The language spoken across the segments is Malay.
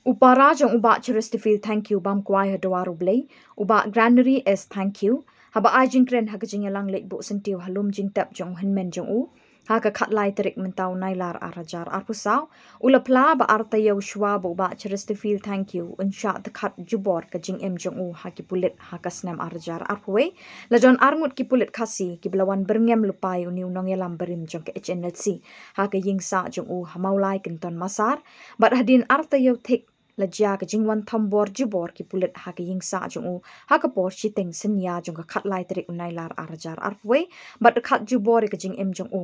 Upara jong Bah Cheristerfield Thangkhiew bam kwai Dwar U Blei, Bah Granary S Thangkhiew, haba jingkren haka jingïalang leit syntiew halum jingtep jong hymmen jongu, haka khat lai tarik mentau Nailar arajar arpusau, phla ba Taïew Shuwa Bah Cheristerfield Thangkhiew unsha dkhat jubor ka jingim jongu haki pulit haka snem arajar arpuwe, lajon arngut ki Pulit Khasi ki Wan Byrngem Lypa uniu nongelam berim jong ke HNLC, haka yingsa jongu Mawlai Kynton Massar, bat hadin Taïew thik lajia ka jingwan thambor jubor ki pulit haka yingsa jongu haka por chiteng senya jong ka khat lai tarik Nailar arajar arpwe bat khat jubor ka jingim jongu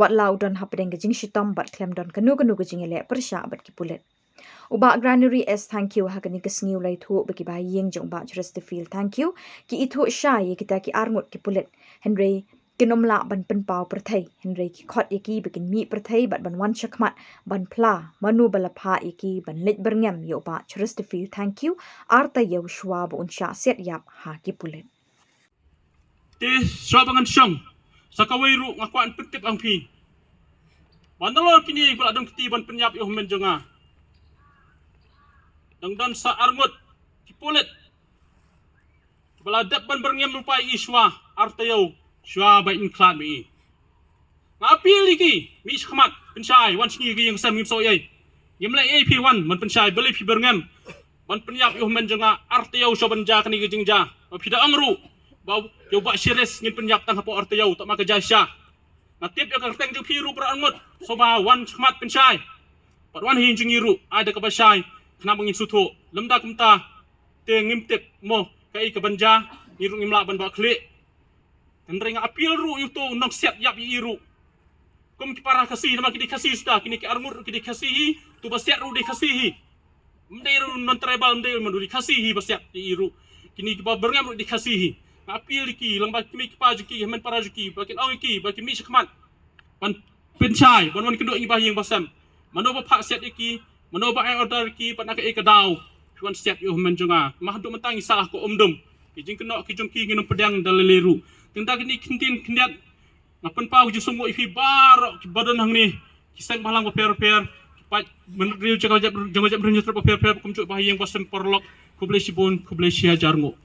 wat lau don hapdeng ka jing shitam bat klem don kanu ka jingile persha bat ki pulit Bah Granary S Thangkhiew haka ni kasngiu lai thu baki ba ying jong Bah Cheristerfield Thangkhiew ki ithu sha ye kita ki arngut ki pulit henry kinomla ban penpau perthai henry ki khot yaki bikin mi perthai bat ban wan chakmat ban phla manu balapha yaki ban leit Byrngem yo Bah Chreristerfield Thangkhiew Taïew Shuwa bu Shah Siat Ïap ha ki pulit te swabangan syong sakawai ru ngakuan pentip ang pi bandalo kini kula dong kiti ban penyap yo hymmen jonga dangdan sa arngut ki pulit baladap ban Byrngem lupai iswa Taïew Shuwa ba in klan mi ngapil iki mi khmat pensyai wan sngi gi yang sam ngim so yai yimlai AP1 man pensyai beli pi Byrngem man penyap yo hymmen jonga Taïew Shuwa banja kani gi jingja pida angru bau yo Bah Cheristerfield ngin penyap tang hapo Taïew tak maka jasya natip yo ka teng ju piru per angut so ba wan khmat pensyai pat wan hin jingiru ada ka basai kena mengin suto lemda kumta te ngimtep mo kai ka banja ngiru ngimla ban ba khle Nreng apil ru yuto nong siat yap iru. Kum ki parah kasih nama ki dikasih sudah kini ki arngut ki dikasihi tu basiat ru dikasihi. Mdai ru non tribal mdai mandu dikasihi basiat iru. Kini ki Bah Byrngem ru dikasihi. Apil ki lembah kimi ki paju ki hymmen para juki bakin ong ki bakin mi syakmat. Ban penchai ban keduk ngi bahing basam. Mano ba phak siat iki mano ba ai order ki pan ka ekadau. Tuan siat yo hymmen jonga. Mahdu mentangi salah ko omdum. Ki jing kenok ki jongki nginum pedang daleleru. Tengda kini kintin kindiat ngapen pau ju sungu ifi barok ki badan hang ni kisang balang ba per pat menril jangajap renjut ba per kumcuk bahayang basem porlok kublai sibun kublai sia jarngu